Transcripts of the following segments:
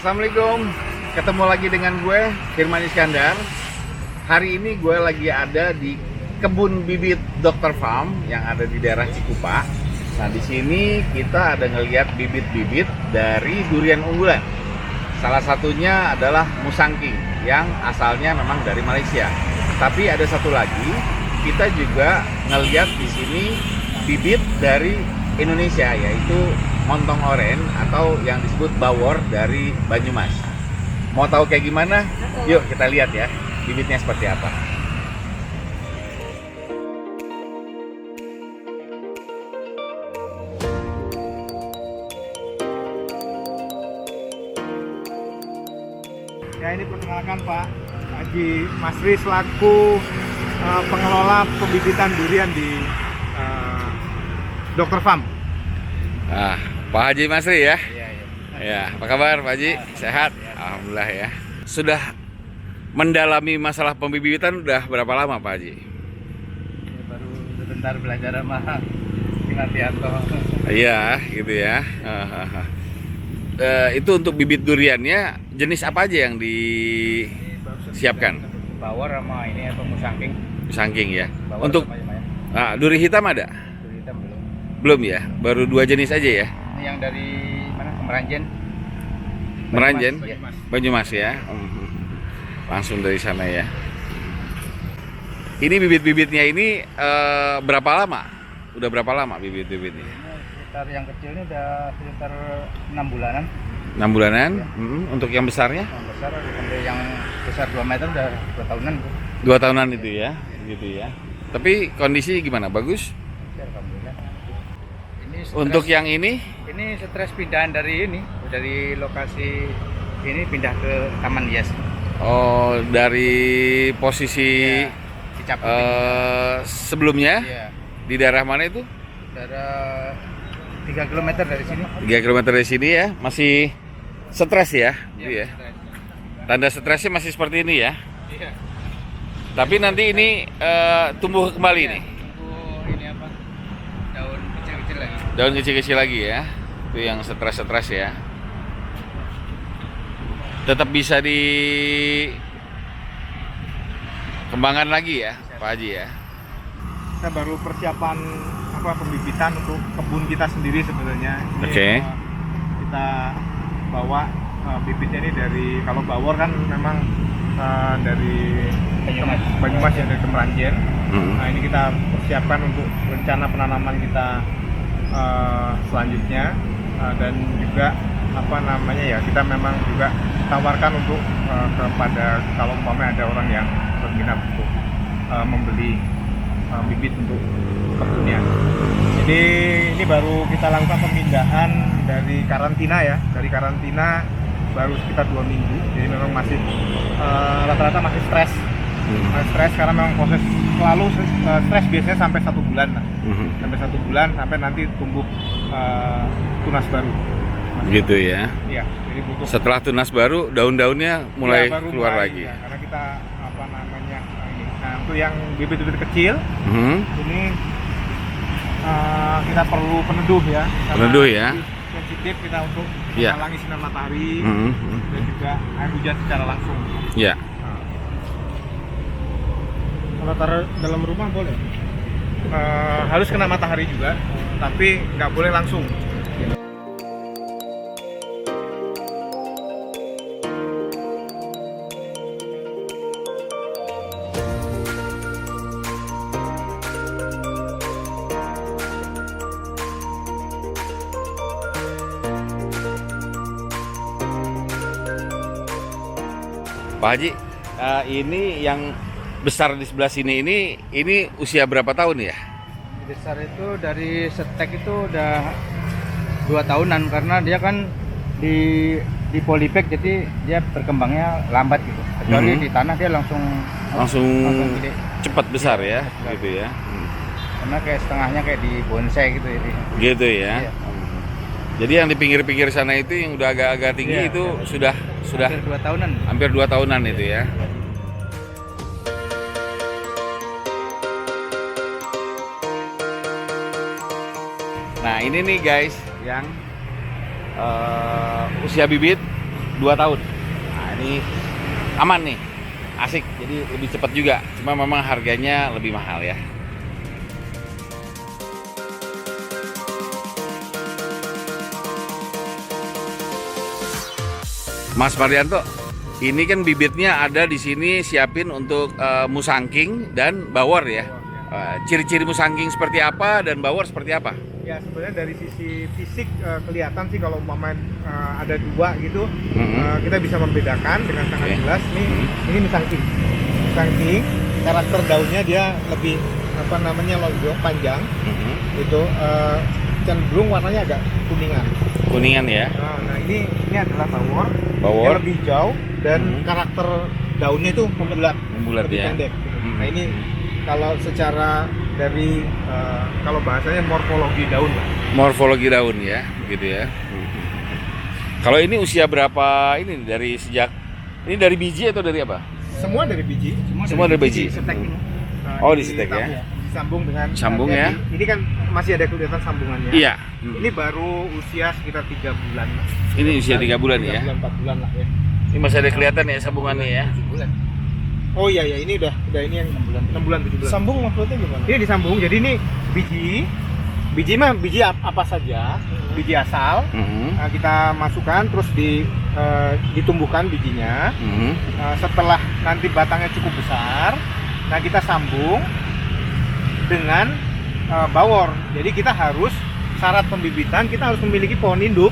Assalamualaikum, ketemu lagi dengan gue, Firman Iskandar. Hari ini gue lagi ada di kebun bibit Dr. Farm yang ada di daerah Cikupa. Nah, di sini kita ada ngelihat bibit-bibit dari durian unggulan. Salah satunya adalah Musangking yang asalnya memang dari Malaysia. Tapi ada satu lagi, kita juga ngelihat di sini bibit dari Indonesia, yaitu montong oren atau yang disebut bawor dari Banyumas. Mau tahu kayak gimana? Yuk kita lihat ya, bibitnya seperti apa. Ya, ini perkenalkan Pak Haji Masri selaku pengelola pembibitan durian di Dr. Farm. Nah, Pak Haji Masri ya? Iya. Ya, apa kabar Pak Haji? Sehat? Alhamdulillah ya. Sudah mendalami masalah pembibitan udah berapa lama Pak Haji? Ya, baru sebentar belajar sama Pinatianto. Iya, gitu ya. Itu untuk bibit duriannya jenis apa aja yang disiapkan? Bawor sama ini apa Musangking. Musangking ya. Bawor Untuk duri hitam ada? Duri hitam belum. Belum ya? Baru 2 jenis aja ya? Ini yang dari mana? Kemeranjen. Meranjen? Banyumas. Banyumas ya. Langsung dari sana ya. Ini bibit-bibitnya ini berapa lama? Udah berapa lama bibit-bibitnya? Sekitar yang kecil ini udah sekitar 6 bulanan. 6 bulanan. Untuk yang besarnya? Yang besar sampai yang besar 2 meter udah 2 tahunan. 2 tahunan itu ya, gitu ya. Tapi kondisi gimana? Bagus? Ya, alhamdulillah. Ini stres, Untuk yang ini? ini stres pindahan dari lokasi ini pindah ke Taman Hias. Oh, dari posisi Iya, di Caputing. sebelumnya Iya. di daerah mana itu? Daerah 3 km dari sini. 3 km dari sini ya, masih stres ya, gitu ya. stres. Tanda stresnya masih seperti ini ya. Iya. Tapi nanti ini tumbuh kembali nih, Tunggu ini apa? Daun kecil-kecil lagi. daun kecil-kecil lagi ya. Itu yang stres-stres ya. Tetap bisa dikembangkan lagi ya, Pak Haji ya. Kita baru persiapan pembibitan untuk kebun kita sendiri sebenarnya. Ini, Oke. Kita bawa bibitnya ini dari, kalau bawor kan memang dari Banyumas ya, dari Kemeranjen. Nah, ini kita persiapkan untuk rencana penanaman kita selanjutnya, dan juga kita memang juga tawarkan untuk kepada kalau umpamanya ada orang yang berminat untuk membeli bibit untuk kebunnya. Jadi ini baru kita lakukan pemindahan dari karantina ya, baru sekitar 2 minggu. Jadi memang masih rata-rata masih stres. Stres karena memang proses selalu stres biasanya sampai 1 bulan lah. Sampai 1 bulan sampai nanti tumbuh tunas baru. Gitu ya. Iya, jadi butuh. Setelah tunas baru, daun-daunnya mulai baru keluar mulai, lagi. ya, karena kita ini. Nah, untuk yang bibit-bibit kecil ini kita perlu peneduh ya. Karena Peneduh ya. sensitif kita untuk Iya. menghalangi sinar matahari Mhm. dan juga air hujan secara langsung. Ya. Kalau taruh dalam rumah boleh? Harus kena matahari juga, tapi nggak boleh langsung. Pak Haji, ini yang besar di sebelah sini ini usia berapa tahun ya? Besar itu dari setek itu udah 2 tahunan karena dia kan di polybag, jadi dia berkembangnya lambat gitu. Kecuali di tanah dia langsung gede. cepat besar ya, Besar. gitu ya. Karena kayak setengahnya kayak di bonsai gitu jadi. Gitu ya. Iya. Jadi yang di pinggir-pinggir sana itu yang udah agak-agak tinggi Iya, itu sudah Hampir 2 tahunan. hampir 2 tahunan itu ya. Nah ini nih guys yang usia bibit 2 tahun. Nah, ini aman nih, asik, jadi lebih cepat juga. Cuma memang harganya lebih mahal ya. Mas Marianto, ini kan bibitnya ada di sini siapin untuk musangking dan bawor ya. Ciri-ciri musangking seperti apa dan bawor seperti apa? Ya sebenarnya dari sisi fisik kelihatan sih kalau umpamanya ada dua gitu, kita bisa membedakan dengan sangat jelas. Ini musangking. Musangking, karakter daunnya dia lebih apa namanya lonjong, panjang. Itu cenderung warnanya agak kuningan. Kuningan ya. Nah ini adalah bawor. Bawor Yang lebih jauh dan karakter daunnya itu membulat lebih ya. pendek. Nah ini kalau secara dari kalau bahasanya morfologi daun lah. Morfologi daun ya, gitu ya. Kalau ini usia berapa ini dari sejak ini dari biji atau dari apa? Semua dari biji. Semua dari biji. Setek ini. Oh, di setek ya. Disambung dengan sambung ya. Ini kan masih ada kelihatan sambungannya. Iya. Ini baru usia sekitar 3 bulan. Ini usia 3 bulan 3 ya. 4 bulan lah ya. Ini masih ada kelihatan ya sambungannya ya. 7 bulan. Oh iya ya, ini udah ini yang 6 bulan 7 bulan. Sambung maksudnya gimana? Ini disambung. Jadi ini biji apa saja, biji asal. Nah, kita masukkan terus ditumbuhkan bijinya. Setelah nanti batangnya cukup besar, nah kita sambung dengan bawor. Jadi kita harus syarat pembibitan kita harus memiliki pohon induk.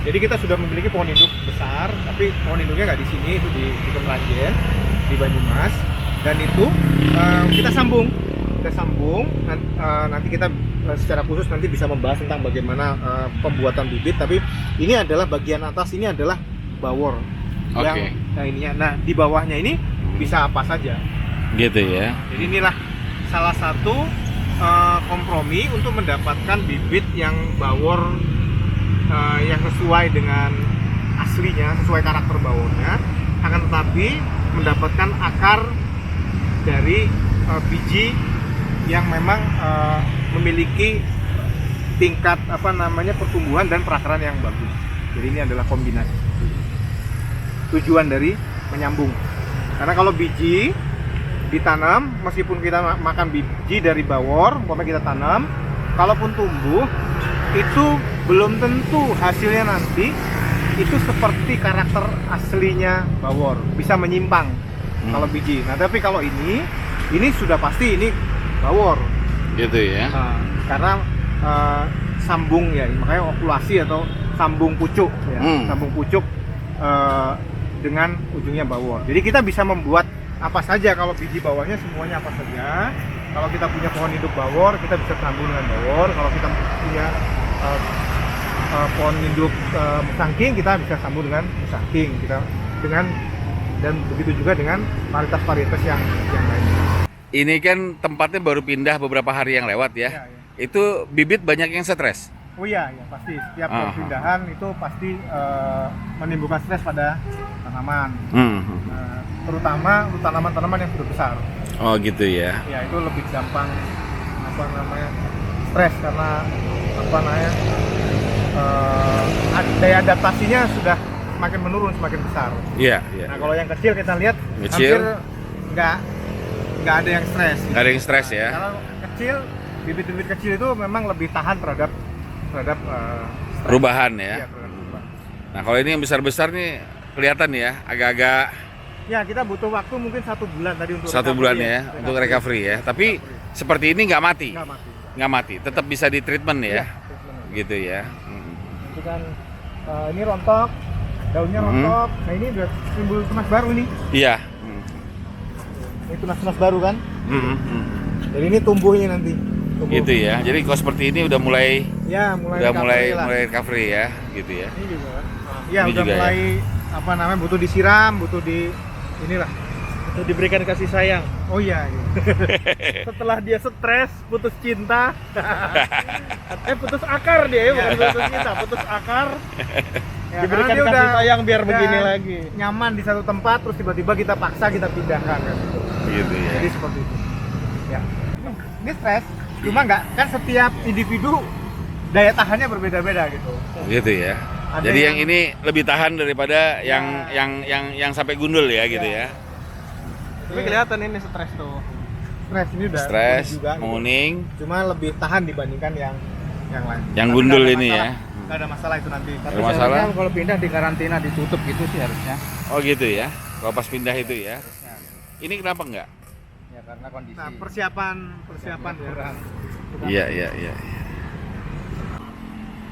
Jadi kita sudah memiliki pohon induk besar, tapi pohon induknya nggak di sini, itu di Kemerajen, di Banyumas. Dan itu kita sambung. Nanti kita secara khusus nanti bisa membahas tentang bagaimana pembuatan bibit. Tapi ini adalah bagian atas, ini adalah bawor. Nah di bawahnya ini bisa apa saja. Gitu ya. Jadi inilah salah satu kompromi untuk mendapatkan bibit yang bawor yang sesuai dengan aslinya, sesuai karakter bawornya, akan tetapi mendapatkan akar dari biji yang memang memiliki tingkat pertumbuhan dan perakaran yang bagus. Jadi ini adalah kombinasi. Tujuan dari menyambung. Karena kalau biji ditanam, meskipun kita makan biji dari bawor, umpamanya kita tanam, kalaupun tumbuh itu belum tentu hasilnya nanti itu seperti karakter aslinya bawor, bisa menyimpang kalau biji. Nah tapi kalau ini sudah pasti ini bawor gitu ya. Karena sambung ya, makanya okulasi atau sambung pucuk ya. Sambung pucuk dengan ujungnya bawor. Jadi kita bisa membuat apa saja. Kalau biji bawahnya semuanya apa saja. Kalau kita punya pohon hidup bawor, kita bisa sambung dengan bawor. Kalau kita punya pohon hidup musangking, kita bisa sambung dengan musangking. Dan begitu juga dengan varietas-varietas yang lainnya. Ini kan tempatnya baru pindah beberapa hari yang lewat ya. Itu bibit banyak yang stres. Oh iya, ya pasti. Setiap perpindahan itu pasti menimbulkan stres pada tanaman. Terutama untuk tanaman-tanaman yang sudah besar. Oh gitu ya. Ya itu lebih gampang stres karena daya adaptasinya sudah semakin menurun, semakin besar. Iya. Nah kalau yang kecil kita lihat hampir nggak ada yang stres. Nggak ada yang stres ya. Kalau kecil, bibit-bibit kecil itu memang lebih tahan terhadap stres. Perubahan ya. Iya, perubahan. Nah kalau ini yang besar-besar nih kelihatan ya, agak-agak. Ya kita butuh waktu mungkin 1 bulan tadi untuk 1 bulan ya, untuk recovery ya. Tapi seperti ini nggak mati. Nggak mati, tetap bisa di treatment ya. Gitu ya. Itu kan ini rontok, daunnya rontok. Nah ini udah timbul tunas baru nih. Iya. Ini tunas-tunas baru kan. Jadi ini tumbuhnya nanti. Gitu ya. Jadi kalau seperti ini udah mulai mulai recovery ya, gitu ya. Ini juga kan. Ya Ini udah juga mulai butuh disiram, butuh diberikan kasih sayang. Oh iya. Setelah dia stres, putus cinta. Putus akar dia ya, bukan putus cinta, putus akar. Ya, diberikan kasih sayang biar begini lagi. Nyaman di satu tempat, terus tiba-tiba kita paksa kita pindahkan kan. Gitu ya. Jadi seperti itu. Ya. Ini stres, cuma nggak kan setiap individu daya tahannya berbeda-beda gitu. Gitu ya. Jadi yang ini lebih tahan daripada yang sampai gundul ya gitu ya. Tapi kelihatan ini stres tuh. Stres ini udah Stres, kuning juga, menguning. gitu. Cuma lebih tahan dibandingkan yang lain. Yang Tapi gundul nggak ada ini masalah. ya. Nggak ada masalah itu nanti. Ada masalah? Kalau pindah di karantina ditutup gitu sih harusnya. Oh gitu ya. Kalau pas pindah itu ya. Ini kenapa enggak? Ya karena kondisi. Nah, persiapan ya. Iya.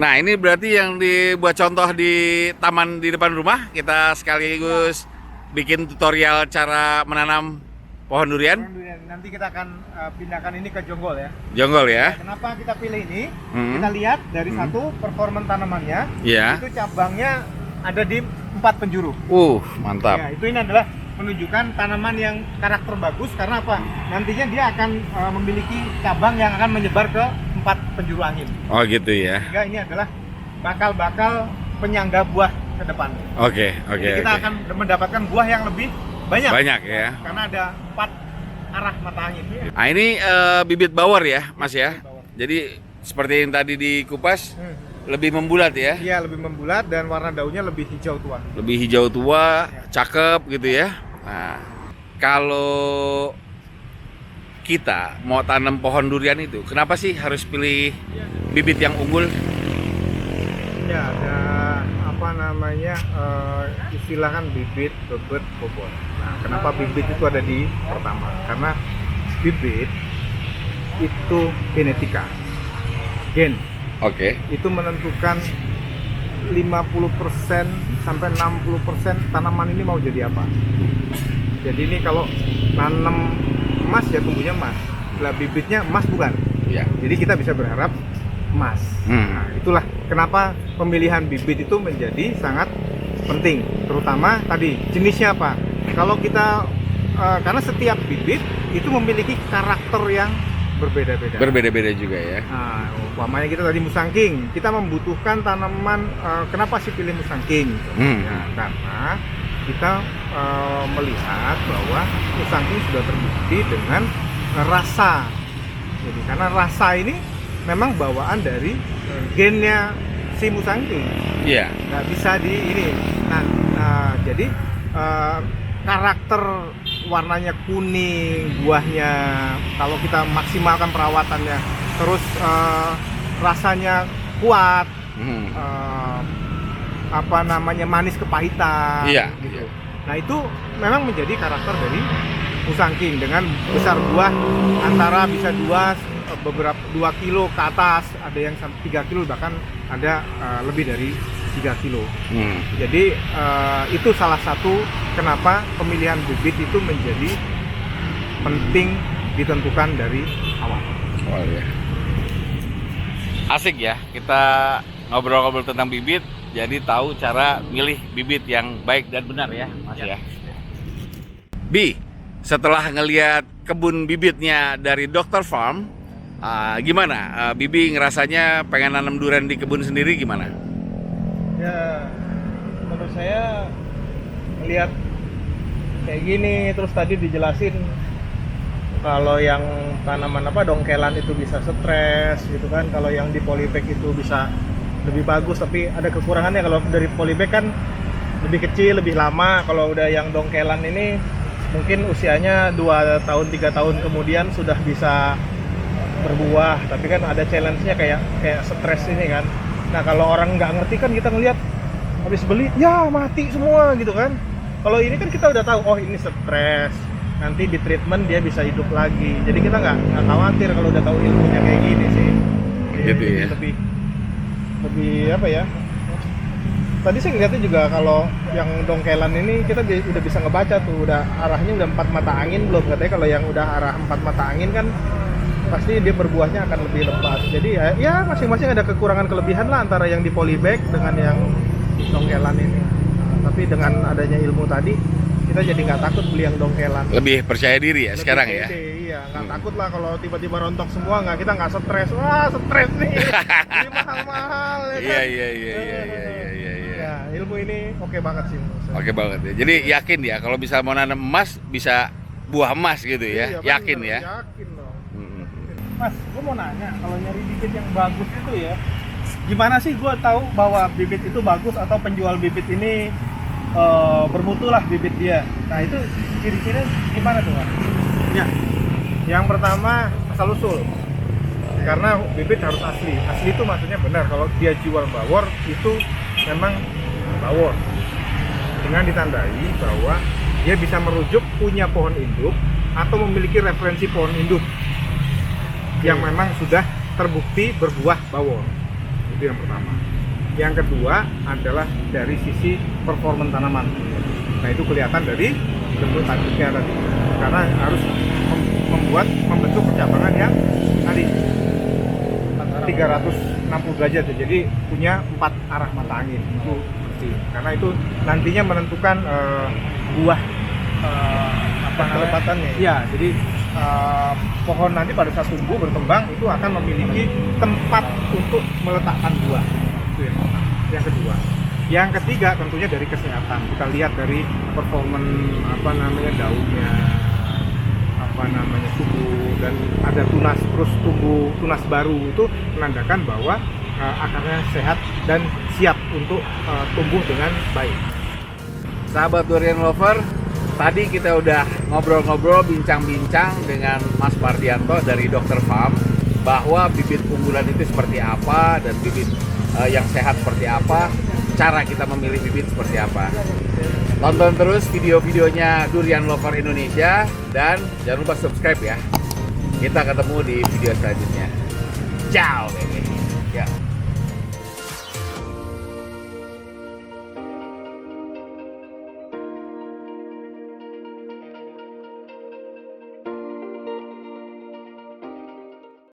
Nah ini berarti yang dibuat contoh di taman di depan rumah. Kita sekaligus bikin tutorial cara menanam pohon durian. Nanti kita akan pindahkan ini ke jonggol ya. Jonggol ya. Kenapa kita pilih ini? Hmm. Kita lihat dari satu performa tanamannya. Iya. Itu cabangnya ada di 4 penjuru. Mantap. Ya, itu ini adalah menunjukkan tanaman yang karakter bagus karena apa? Nantinya dia akan memiliki cabang yang akan menyebar ke 4 penjuru angin. Oh gitu ya. Sehingga ini adalah bakal penyangga buah ke depan. Oke. Jadi kita akan mendapatkan buah yang lebih banyak. Banyak ya. Karena ada 4 arah mata angin. Nah ini bibit bawor ya Mas ya. Jadi seperti yang tadi dikupas lebih membulat ya. Iya, lebih membulat dan warna daunnya lebih hijau tua. Lebih hijau tua, cakep gitu ya. Nah, kalau kita mau tanam pohon durian itu, kenapa sih harus pilih bibit yang unggul? Ya, ada apa namanya istilah kan bibit, bebet, bobot. Nah, kenapa bibit itu ada di pertama? Karena bibit itu genetika, gen. Oke. Itu menentukan 50% sampai 60% tanaman ini mau jadi apa. Jadi ini kalau nanam emas ya tumbuhnya emas. Lah bibitnya emas bukan. Ya. Jadi kita bisa berharap emas. Nah, itulah kenapa pemilihan bibit itu menjadi sangat penting. Terutama tadi jenisnya apa. Kalau kita karena setiap bibit itu memiliki karakter yang berbeda-beda. Berbeda-beda juga ya. Nah, umpamanya kita tadi musangking, kita membutuhkan tanaman. Kenapa sih pilih musangking? Ya, karena kita melihat bahwa musangking sudah terbukti dengan rasa. Jadi karena rasa ini memang bawaan dari gennya si musangking. Iya. Nggak bisa di ini. Jadi karakter warnanya kuning, buahnya kalau kita maksimalkan perawatannya, terus rasanya kuat, apa namanya manis kepahitan. Iya. Gitu. Nah itu memang menjadi karakter dari musangking dengan besar buah antara bisa 2 kilo ke atas, ada yang sampai 3 kilo bahkan ada lebih dari 3 kilo. Jadi itu salah satu kenapa pemilihan bibit itu menjadi penting ditentukan dari awal. Oh ya. Asik ya, kita ngobrol-ngobrol tentang bibit, jadi tahu cara milih bibit yang baik dan benar ya, Mas ya. Bi, setelah ngelihat kebun bibitnya dari Dr. Farm, gimana? Bibi ngerasanya pengen nanam durian di kebun sendiri gimana? Ya, menurut saya lihat kayak gini, terus tadi dijelasin kalau yang tanaman dongkelan itu bisa stres gitu kan, kalau yang di polybag itu bisa lebih bagus, tapi ada kekurangannya. Kalau dari polybag kan lebih kecil, lebih lama. Kalau udah yang dongkelan ini mungkin usianya 2 tahun 3 tahun kemudian sudah bisa berbuah, tapi kan ada challenge-nya kayak stres ini kan. Nah kalau orang nggak ngerti kan kita ngelihat habis beli ya mati semua gitu kan. Kalau ini kan kita udah tahu, oh ini stres, nanti di treatment dia bisa hidup lagi. Jadi kita nggak khawatir kalau udah tahu ilmunya kayak gini sih. Gitu ya. Lebih apa ya? Tadi sih ngeliatnya juga kalau yang dongkelan ini kita udah bisa ngebaca tuh, udah arahnya udah 4 mata angin belum, katanya kalau yang udah arah 4 mata angin kan pasti dia berbuahnya akan lebih lebat. Jadi ya masing-masing ada kekurangan kelebihan lah antara yang di polybag dengan yang dongkelan ini. Tapi dengan adanya ilmu tadi kita jadi nggak takut beli yang dongkelan. Lebih percaya diri ya Lebih sekarang pede, ya. Iya, nggak takut lah kalau tiba-tiba rontok semua, kita nggak stres. Wah stres nih, ini mahal-mahal. Ya kan? Iya. Ya, ilmu ini oke banget sih. Oke banget ya. Jadi yakin ya kalau bisa mau nanam emas bisa buah emas gitu ya. Iya, Yakin bener, ya. Yakin dong. Mas, gue mau nanya, kalau nyari bibit yang bagus itu ya, gimana sih gue tahu bahwa bibit itu bagus atau penjual bibit ini bermutu lah bibit dia. Nah itu ciri-ciri gimana tuh Mas? Ya, yang pertama asal usul. Karena bibit harus asli. Asli itu maksudnya benar. Kalau dia jual bawor itu memang bawor. Dengan ditandai bahwa dia bisa merujuk punya pohon induk atau memiliki referensi pohon induk yang memang sudah terbukti berbuah bawor. Itu yang pertama. Yang kedua adalah dari sisi performa tanaman. Nah itu kelihatan dari bentuk tanduknya tadi. Karena harus membentuk percabangan yang tadi 360 derajat ya. Jadi punya 4 arah mata angin itu bersih. Karena itu nantinya menentukan buah kelepatannya. Iya, jadi pohon nanti pada saat tumbuh berkembang itu akan memiliki tempat untuk meletakkan buah. Itu yang pertama. Yang kedua. Yang ketiga tentunya dari kesehatan. Kita lihat dari performa daunnya, tumbuh dan ada tunas terus tumbuh tunas baru, itu menandakan bahwa akarnya sehat dan siap untuk tumbuh dengan baik. Sahabat durian lover, tadi kita udah ngobrol-ngobrol, bincang-bincang dengan Mas Pardianto dari Dr. Farm bahwa bibit unggulan itu seperti apa dan bibit yang sehat seperti apa, cara kita memilih bibit seperti apa. Tonton terus video-videonya Durian Lover Indonesia dan jangan lupa subscribe ya. Kita ketemu di video selanjutnya. Ciao baby. Ya.